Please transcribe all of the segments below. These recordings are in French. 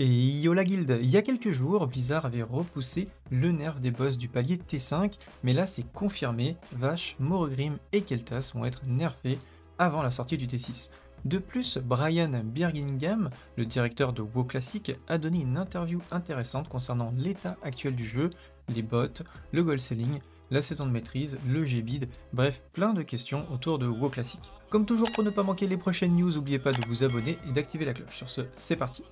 Et yo la guilde, il y a quelques jours, Blizzard avait repoussé le nerf des boss du palier T5, mais là c'est confirmé, Vash, Morogrim et Kel'Thas vont être nerfés avant la sortie du T6. De plus, Brian Birmingham, le directeur de WoW Classic, a donné une interview intéressante concernant l'état actuel du jeu, les bots, le gold selling, la saison de maîtrise, le Gbid, bref, plein de questions autour de WoW Classic. Comme toujours, pour ne pas manquer les prochaines news, n'oubliez pas de vous abonner et d'activer la cloche. Sur ce, c'est parti.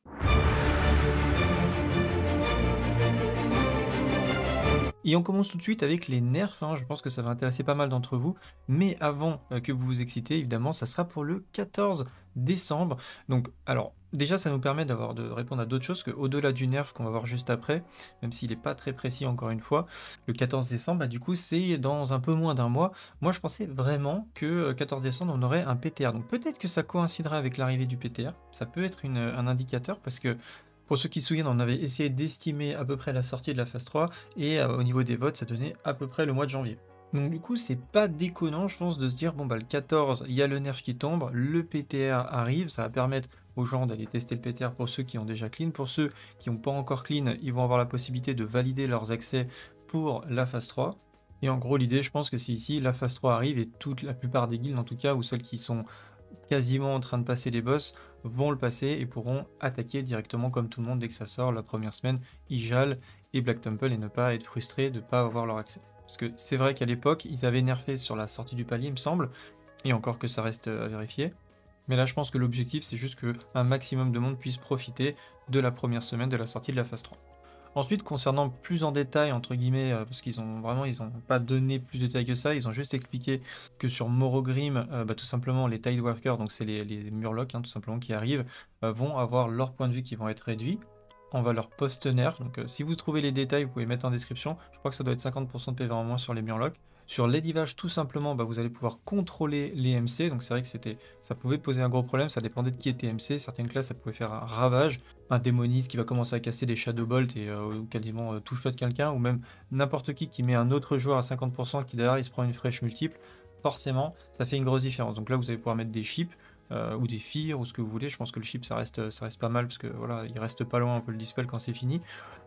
Et on commence tout de suite avec les nerfs, je pense que ça va intéresser pas mal d'entre vous, mais avant que vous vous excitez, évidemment, ça sera pour le 14 décembre. Donc, alors, déjà, ça nous permet de répondre à d'autres choses qu'au-delà du nerf qu'on va voir juste après, même s'il n'est pas très précis encore une fois, le 14 décembre, du coup, c'est dans un peu moins d'un mois. Moi, je pensais vraiment que 14 décembre, on aurait un PTR. Donc, peut-être que ça coïncidera avec l'arrivée du PTR. Ça peut être un indicateur parce que pour ceux qui se souviennent, on avait essayé d'estimer à peu près la sortie de la phase 3 et au niveau des votes, ça donnait à peu près le mois de janvier. Donc du coup, c'est pas déconnant, je pense, de se dire, bon bah le 14, il y a le nerf qui tombe, le PTR arrive, ça va permettre aux gens d'aller tester le PTR pour ceux qui ont déjà clean. Pour ceux qui n'ont pas encore clean, ils vont avoir la possibilité de valider leurs accès pour la phase 3. Et en gros, l'idée, je pense que c'est ici, la phase 3 arrive et la plupart des guildes, en tout cas, ou celles qui sont quasiment en train de passer les boss, vont le passer et pourront attaquer directement comme tout le monde dès que ça sort la première semaine, Ijal et Black Temple, et ne pas être frustrés de ne pas avoir leur accès. Parce que c'est vrai qu'à l'époque, ils avaient nerfé sur la sortie du palier, il me semble, et encore que ça reste à vérifier. Mais là, je pense que l'objectif, c'est juste qu'un maximum de monde puisse profiter de la première semaine de la sortie de la phase 3. Ensuite, concernant plus en détail, entre guillemets, parce qu'ils ont pas donné plus de détails que ça, ils ont juste expliqué que sur Morogrim, tout simplement, les Tideworkers, donc c'est les Murlocs, tout simplement, qui arrivent, vont avoir leurs points de vue qui vont être réduits. On va leur post-nerf, donc si vous trouvez les détails, vous pouvez mettre en description. Je crois que ça doit être 50% de PV en moins sur les Murlocs. Sur les divages, tout simplement, vous allez pouvoir contrôler les MC. Donc c'est vrai que ça pouvait poser un gros problème, ça dépendait de qui était MC. Certaines classes, ça pouvait faire un ravage, un démoniste qui va commencer à casser des Shadow Bolt et quasiment tout shot quelqu'un, ou même n'importe qui met un autre joueur à 50% qui derrière il se prend une flèche multiple. Forcément, ça fait une grosse différence. Donc là, vous allez pouvoir mettre des chips. Ou des fears ou ce que vous voulez. Je pense que le chip ça reste pas mal parce que voilà, il reste pas loin un peu le dispel quand c'est fini.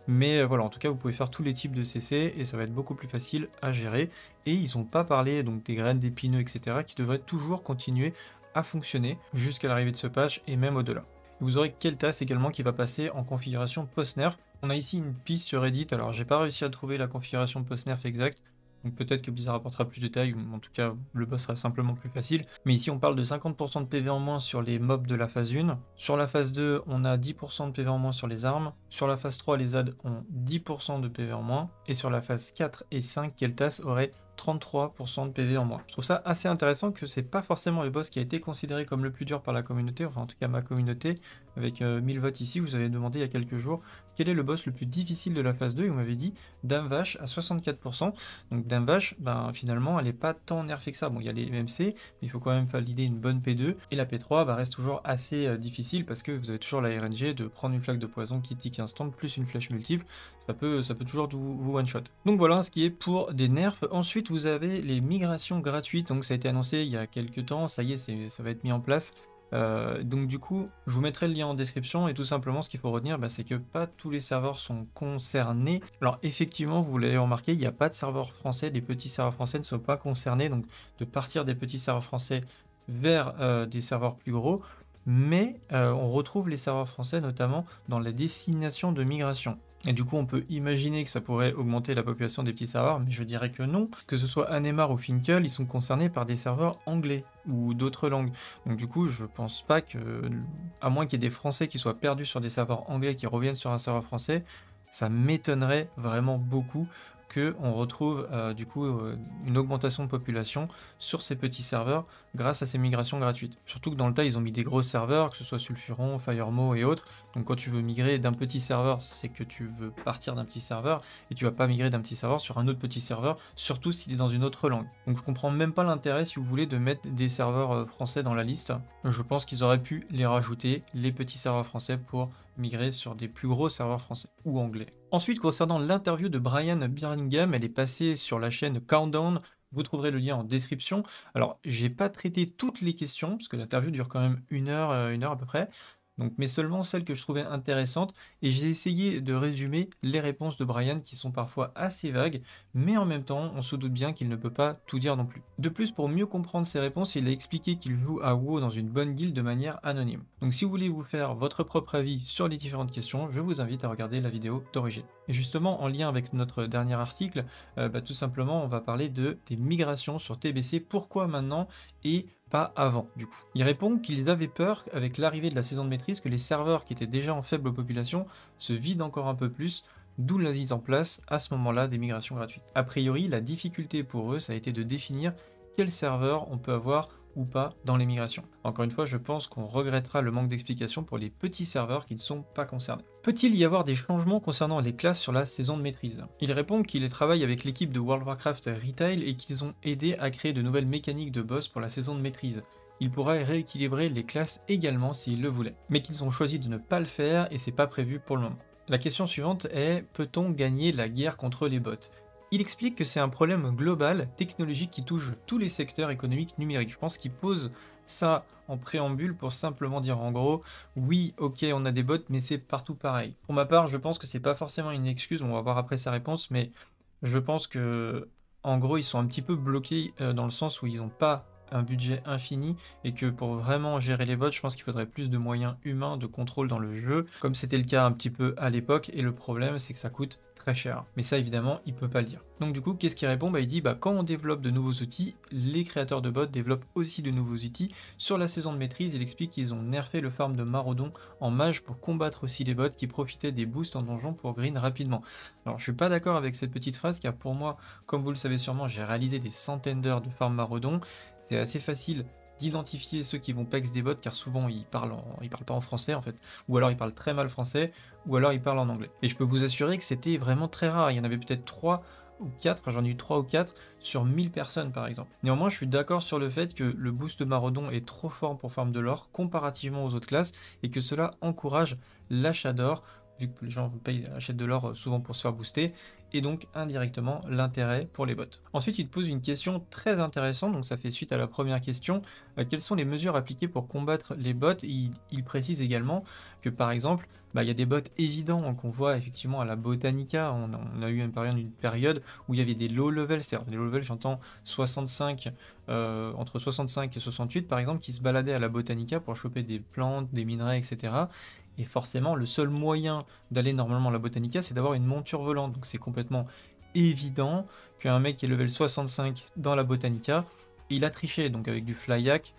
Mais voilà, en tout cas vous pouvez faire tous les types de CC et ça va être beaucoup plus facile à gérer. Et ils n'ont pas parlé donc des graines d'épineux, etc. qui devraient toujours continuer à fonctionner jusqu'à l'arrivée de ce patch et même au-delà. Vous aurez Kel'Thas également qui va passer en configuration post-nerf. On a ici une piste sur Reddit, alors j'ai pas réussi à trouver la configuration post-nerf exacte. Donc peut-être que Blizzard apportera plus de détails, ou en tout cas le boss sera simplement plus facile. Mais ici on parle de 50% de PV en moins sur les mobs de la phase 1. Sur la phase 2, on a 10% de PV en moins sur les armes. Sur la phase 3, les ZAD ont 10% de PV en moins. Et sur la phase 4 et 5, Kel'Thas aurait 33% de PV en moins. Je trouve ça assez intéressant que c'est pas forcément le boss qui a été considéré comme le plus dur par la communauté, enfin en tout cas ma communauté, avec 1000 votes ici. Vous avez demandé il y a quelques jours quel est le boss le plus difficile de la phase 2 et vous m'avez dit Dame Vache à 64%. Donc Dame Vache, finalement elle est pas tant nerfée que ça. Bon, il y a les MMC, mais il faut quand même valider une bonne P2 et la P3 reste toujours assez difficile parce que vous avez toujours la RNG de prendre une flaque de poison qui tic instant plus une flèche multiple, ça peut toujours vous one shot. Donc voilà ce qui est pour des nerfs. Ensuite vous avez les migrations gratuites, donc ça a été annoncé il y a quelques temps, ça y est, ça va être mis en place. Donc du coup, je vous mettrai le lien en description et tout simplement ce qu'il faut retenir, c'est que pas tous les serveurs sont concernés. Alors effectivement, vous l'avez remarqué, il n'y a pas de serveurs français, les petits serveurs français ne sont pas concernés, donc de partir des petits serveurs français vers des serveurs plus gros, mais on retrouve les serveurs français notamment dans la destination de migration. Et du coup, on peut imaginer que ça pourrait augmenter la population des petits serveurs, mais je dirais que non. Que ce soit Anemar ou Finkel, ils sont concernés par des serveurs anglais ou d'autres langues. Donc du coup, je pense pas que, à moins qu'il y ait des Français qui soient perdus sur des serveurs anglais qui reviennent sur un serveur français, ça m'étonnerait vraiment beaucoup qu'on retrouve une augmentation de population sur ces petits serveurs grâce à ces migrations gratuites. Surtout que dans le tas, ils ont mis des gros serveurs, que ce soit Sulfuron, Firemo et autres. Donc quand tu veux migrer d'un petit serveur, c'est que tu veux partir d'un petit serveur et tu vas pas migrer d'un petit serveur sur un autre petit serveur, surtout s'il est dans une autre langue. Donc je comprends même pas l'intérêt, si vous voulez, de mettre des serveurs français dans la liste. Je pense qu'ils auraient pu les rajouter, les petits serveurs français, pour migrer sur des plus gros serveurs français ou anglais. Ensuite, concernant l'interview de Brian Birmingham, elle est passée sur la chaîne Countdown. Vous trouverez le lien en description. Alors, j'ai pas traité toutes les questions, parce que l'interview dure quand même une heure à peu près. Donc, mais seulement celles que je trouvais intéressantes, et j'ai essayé de résumer les réponses de Brian qui sont parfois assez vagues, mais en même temps, on se doute bien qu'il ne peut pas tout dire non plus. De plus, pour mieux comprendre ses réponses, il a expliqué qu'il joue à WoW dans une bonne guilde de manière anonyme. Donc si vous voulez vous faire votre propre avis sur les différentes questions, je vous invite à regarder la vidéo d'origine. Et justement, en lien avec notre dernier article, tout simplement, on va parler des migrations sur TBC. Pourquoi maintenant et pas avant, du coup. Il répond qu'ils avaient peur, avec l'arrivée de la saison de maîtrise, que les serveurs qui étaient déjà en faible population se vident encore un peu plus, d'où la mise en place, à ce moment-là, des migrations gratuites. A priori, la difficulté pour eux, ça a été de définir quel serveur on peut avoir ou pas dans les migrations. Encore une fois, je pense qu'on regrettera le manque d'explications pour les petits serveurs qui ne sont pas concernés. Peut-il y avoir des changements concernant les classes sur la saison de maîtrise? Il répond qu'il travaille avec l'équipe de World of Warcraft Retail et qu'ils ont aidé à créer de nouvelles mécaniques de boss pour la saison de maîtrise. Il pourrait rééquilibrer les classes également s'il le voulait, mais qu'ils ont choisi de ne pas le faire et c'est pas prévu pour le moment. La question suivante est: peut-on gagner la guerre contre les bots? Il explique que c'est un problème global, technologique qui touche tous les secteurs économiques numériques. Je pense qu'il pose ça en préambule pour simplement dire en gros, oui, ok, on a des bots, mais c'est partout pareil. Pour ma part, je pense que c'est pas forcément une excuse, on va voir après sa réponse, mais je pense que, en gros, ils sont un petit peu bloqués dans le sens où ils n'ont pas un budget infini et que pour vraiment gérer les bots, je pense qu'il faudrait plus de moyens humains de contrôle dans le jeu, comme c'était le cas un petit peu à l'époque, et le problème c'est que ça coûte très cher. Mais ça évidemment, il peut pas le dire. Donc du coup, qu'est-ce qu'il répond? Il dit quand on développe de nouveaux outils, les créateurs de bots développent aussi de nouveaux outils. Sur la saison de maîtrise, il explique qu'ils ont nerfé le farm de Maraudon en mage pour combattre aussi les bots qui profitaient des boosts en donjon pour green rapidement. Alors je suis pas d'accord avec cette petite phrase car pour moi, comme vous le savez sûrement, j'ai réalisé des centaines d'heures de farm Maraudon. C'est assez facile d'identifier ceux qui vont pex des bots car souvent ils parlent pas en français en fait, ou alors ils parlent très mal français, ou alors ils parlent en anglais. Et je peux vous assurer que c'était vraiment très rare, il y en avait peut-être 3 ou 4, enfin j'en ai eu 3 ou 4 sur 1000 personnes par exemple. Néanmoins je suis d'accord sur le fait que le boost de Maraudon est trop fort pour farm de l'or comparativement aux autres classes, et que cela encourage l'achat d'or, vu que les gens achètent de l'or souvent pour se faire booster, et donc indirectement l'intérêt pour les bots. Ensuite, il te pose une question très intéressante, donc ça fait suite à la première question. Quelles sont les mesures appliquées pour combattre les bots? Il précise également que par exemple, il y a des bots évidents qu'on voit effectivement à la Botanica. On a eu une période où il y avait des low levels, c'est-à-dire des low levels, j'entends 65, entre 65 et 68 par exemple, qui se baladaient à la Botanica pour choper des plantes, des minerais, etc. Et forcément, le seul moyen d'aller normalement à la Botanica, c'est d'avoir une monture volante. Donc c'est complètement évident qu'un mec qui est level 65 dans la Botanica, il a triché, donc avec du fly-hack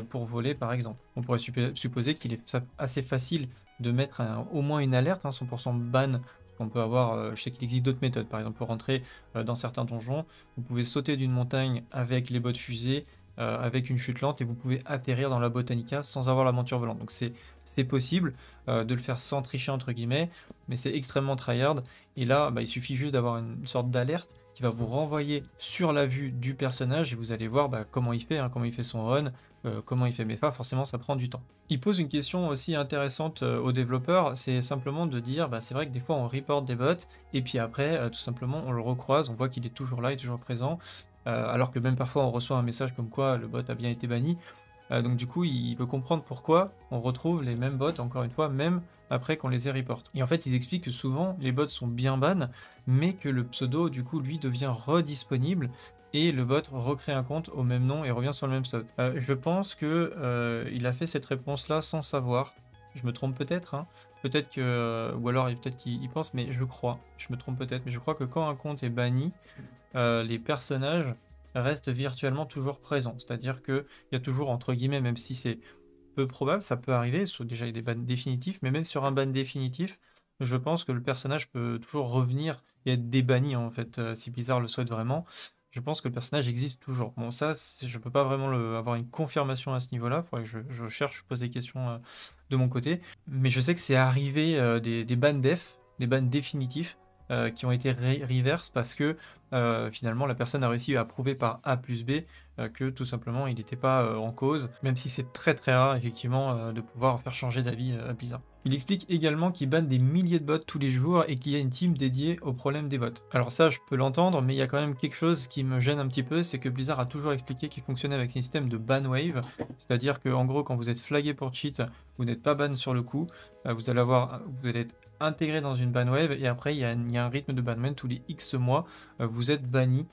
pour voler par exemple. On pourrait supposer qu'il est assez facile de mettre au moins une alerte, 100% ban. On peut avoir, je sais qu'il existe d'autres méthodes, par exemple pour rentrer dans certains donjons, vous pouvez sauter d'une montagne avec les bottes fusées, avec une chute lente, et vous pouvez atterrir dans la Botanica sans avoir la monture volante. Donc c'est possible de le faire sans tricher entre guillemets, mais c'est extrêmement tryhard. Et là, il suffit juste d'avoir une sorte d'alerte qui va vous renvoyer sur la vue du personnage et vous allez voir comment il fait, comment il fait son run, comment il fait. Mais forcément, ça prend du temps. Il pose une question aussi intéressante aux développeurs, c'est simplement de dire, c'est vrai que des fois on reporte des bots et puis après, tout simplement, on le recroise, on voit qu'il est toujours là, il est toujours présent. Alors que même parfois on reçoit un message comme quoi le bot a bien été banni. Donc du coup, il veut comprendre pourquoi on retrouve les mêmes bots, encore une fois, même après qu'on les ait report. Et en fait, ils expliquent que souvent, les bots sont bien ban, mais que le pseudo, du coup, lui, devient redisponible, et le bot recrée un compte au même nom et revient sur le même slot. Je pense que il a fait cette réponse-là sans savoir. Je me trompe peut-être, hein. Peut-être que... ou alors peut-être qu'il pense, mais je crois. Je me trompe peut-être, mais je crois que quand un compte est banni, les personnages restent virtuellement toujours présents. C'est-à-dire qu'il y a toujours, entre guillemets, même si c'est peu probable, ça peut arriver, déjà il y a des bans définitifs, mais même sur un ban définitif, je pense que le personnage peut toujours revenir et être débanni, en fait, si Blizzard le souhaite vraiment. Je pense que le personnage existe toujours. Bon, ça, je peux pas vraiment avoir une confirmation à ce niveau-là. Faudrait que je cherche, je pose des questions de mon côté. Mais je sais que c'est arrivé des bans def, des bans définitifs, qui ont été reverse parce que finalement la personne a réussi à prouver par A plus B que tout simplement il n'était pas en cause, même si c'est très très rare effectivement de pouvoir faire changer d'avis à Blizzard. Il explique également qu'il banne des milliers de bots tous les jours et qu'il y a une team dédiée au problème des bots. Alors ça, je peux l'entendre, mais il y a quand même quelque chose qui me gêne un petit peu, c'est que Blizzard a toujours expliqué qu'il fonctionnait avec un système de ban wave, c'est-à-dire que en gros, quand vous êtes flagué pour cheat, vous n'êtes pas ban sur le coup, vous allez être intégré dans une ban wave et après il y a un rythme de bannement tous les X mois, vous êtes banni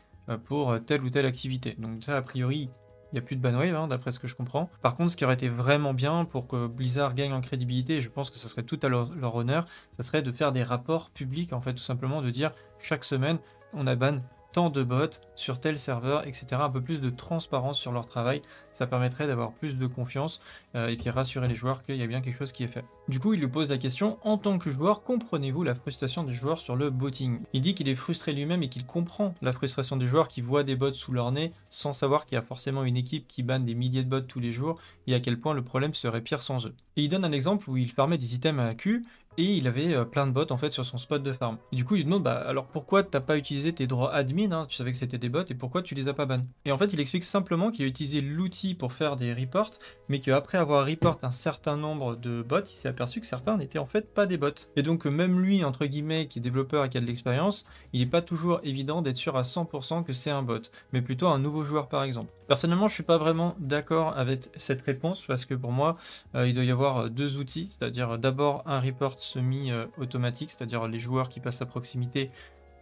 pour telle ou telle activité. Donc ça, a priori, il n'y a plus de banwave, hein, d'après ce que je comprends. Par contre, ce qui aurait été vraiment bien pour que Blizzard gagne en crédibilité, et je pense que ça serait tout à leur honneur, ça serait de faire des rapports publics, en fait, tout simplement, de dire chaque semaine, on a ban tant de bots sur tel serveur, etc. Un peu plus de transparence sur leur travail, ça permettrait d'avoir plus de confiance et puis rassurer les joueurs qu'il y a bien quelque chose qui est fait. Du coup, il lui pose la question, en tant que joueur, comprenez-vous la frustration des joueurs sur le botting? Il dit qu'il est frustré lui-même et qu'il comprend la frustration des joueurs qui voient des bots sous leur nez sans savoir qu'il y a forcément une équipe qui banne des milliers de bots tous les jours et à quel point le problème serait pire sans eux. Et il donne un exemple où il farmait des items à AQ et il avait plein de bots en fait sur son spot de farm. Et du coup il demande alors pourquoi t'as pas utilisé tes droits admin, hein, tu savais que c'était des bots et pourquoi tu les as pas ban? Et en fait il explique simplement qu'il a utilisé l'outil pour faire des reports, mais qu'après avoir report un certain nombre de bots, il s'est aperçu que certains n'étaient en fait pas des bots. Et donc même lui entre guillemets qui est développeur et qui a de l'expérience, il n'est pas toujours évident d'être sûr à 100% que c'est un bot, mais plutôt un nouveau joueur par exemple. Personnellement je suis pas vraiment d'accord avec cette réponse parce que pour moi il doit y avoir deux outils, c'est-à-dire d'abord un report semi-automatique, c'est-à-dire les joueurs qui passent à proximité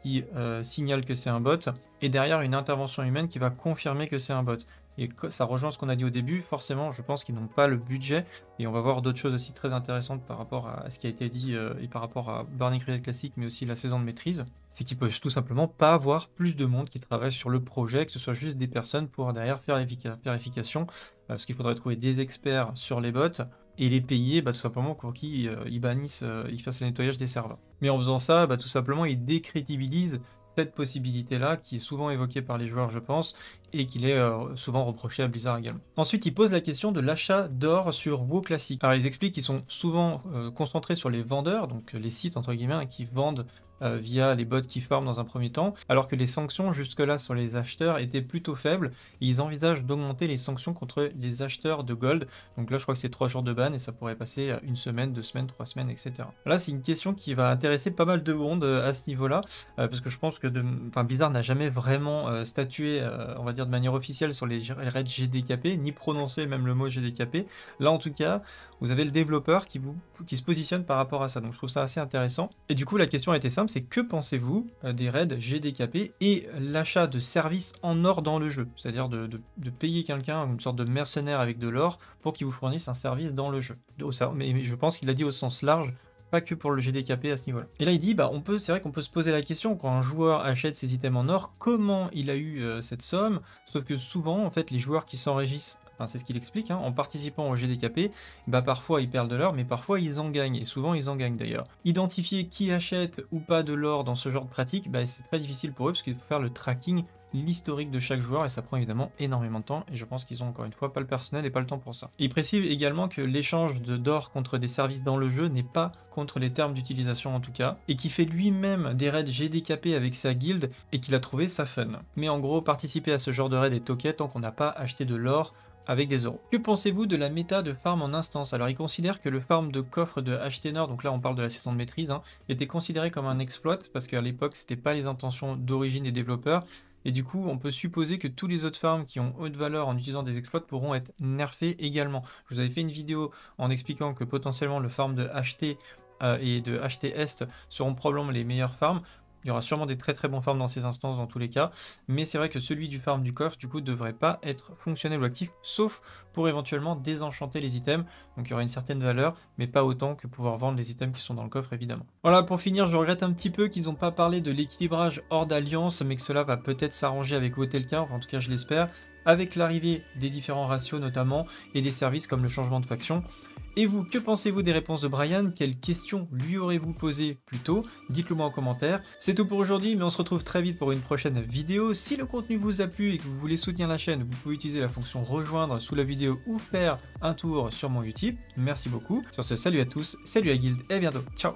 qui signalent que c'est un bot, et derrière une intervention humaine qui va confirmer que c'est un bot. Et ça rejoint ce qu'on a dit au début, forcément je pense qu'ils n'ont pas le budget, et on va voir d'autres choses aussi très intéressantes par rapport à ce qui a été dit et par rapport à Burning Crusade Classic, mais aussi la saison de maîtrise, c'est qu'ils peuvent tout simplement pas avoir plus de monde qui travaille sur le projet, que ce soit juste des personnes pour derrière faire vérification, parce qu'il faudrait trouver des experts sur les bots, et les payer tout simplement pour qu'ils bannissent, ils fassent le nettoyage des serveurs. Mais en faisant ça, tout simplement ils décrédibilisent cette possibilité-là, qui est souvent évoquée par les joueurs je pense, et qu'il est souvent reproché à Blizzard également. Ensuite il pose la question de l'achat d'or sur WoW Classic. Alors ils expliquent qu'ils sont souvent concentrés sur les vendeurs, donc les sites entre guillemets, qui vendent via les bots qui farment dans un premier temps, alors que les sanctions jusque-là sur les acheteurs étaient plutôt faibles. Ils envisagent d'augmenter les sanctions contre les acheteurs de gold. Donc là je crois que c'est 3 jours de ban et ça pourrait passer à 1 semaine, 2 semaines, 3 semaines, etc. Là c'est une question qui va intéresser pas mal de monde à ce niveau-là, parce que je pense que Blizzard n'a jamais vraiment statué, on va dire de manière officielle, sur les raids GDKP, ni prononcé même le mot GDKP. Là en tout cas, vous avez le développeur qui se positionne par rapport à ça. Donc je trouve ça assez intéressant. Et du coup la question était simple, c'est que pensez-vous des raids GDKP et l'achat de services en or dans le jeu, c'est-à-dire de payer quelqu'un, une sorte de mercenaire avec de l'or, pour qu'il vous fournisse un service dans le jeu. Mais je pense qu'il a dit au sens large, pas que pour le GDKP à ce niveau-là. Et là il dit, c'est vrai qu'on peut se poser la question, quand un joueur achète ses items en or, comment il a eu cette somme? Sauf que souvent, en fait, les joueurs qui s'enrichissent, c'est ce qu'il explique, en participant au GDKP, parfois ils perdent de l'or, mais parfois ils en gagnent, et souvent ils en gagnent d'ailleurs. Identifier qui achète ou pas de l'or dans ce genre de pratique, c'est très difficile pour eux, parce qu'il faut faire le tracking, l'historique de chaque joueur, et ça prend évidemment énormément de temps, et je pense qu'ils ont encore une fois pas le personnel et pas le temps pour ça. Et il précise également que l'échange d'or contre des services dans le jeu n'est pas contre les termes d'utilisation en tout cas, et qu'il fait lui-même des raids GDKP avec sa guilde, et qu'il a trouvé ça fun. Mais en gros, participer à ce genre de raid est ok tant qu'on n'a pas acheté de l'or avec des euros. Que pensez-vous de la méta de farm en instance? Alors il considère que le farm de coffre de H-Tenor, donc là on parle de la saison de maîtrise, était considéré comme un exploit, parce qu'à l'époque c'était pas les intentions d'origine des développeurs, et du coup on peut supposer que tous les autres farms qui ont haute valeur en utilisant des exploits pourront être nerfés également. Je vous avais fait une vidéo en expliquant que potentiellement le farm de HT et de HT Est seront probablement les meilleurs farms. Il y aura sûrement des très très bons farms dans ces instances dans tous les cas, mais c'est vrai que celui du farm du coffre du coup devrait pas être fonctionnel ou actif, sauf pour éventuellement désenchanter les items, donc il y aura une certaine valeur, mais pas autant que pouvoir vendre les items qui sont dans le coffre évidemment. Voilà, pour finir, je regrette un petit peu qu'ils n'ont pas parlé de l'équilibrage hors d'alliance, mais que cela va peut-être s'arranger avec Wotelka, enfin en tout cas je l'espère, avec l'arrivée des différents ratios notamment, et des services comme le changement de faction. Et vous, que pensez-vous des réponses de Brian? Quelles questions lui aurez-vous posées plus tôt? Dites-le moi en commentaire. C'est tout pour aujourd'hui, mais on se retrouve très vite pour une prochaine vidéo. Si le contenu vous a plu et que vous voulez soutenir la chaîne, vous pouvez utiliser la fonction rejoindre sous la vidéo ou faire un tour sur mon Utip. Merci beaucoup. Sur ce, salut à tous, salut à Guild et à bientôt. Ciao.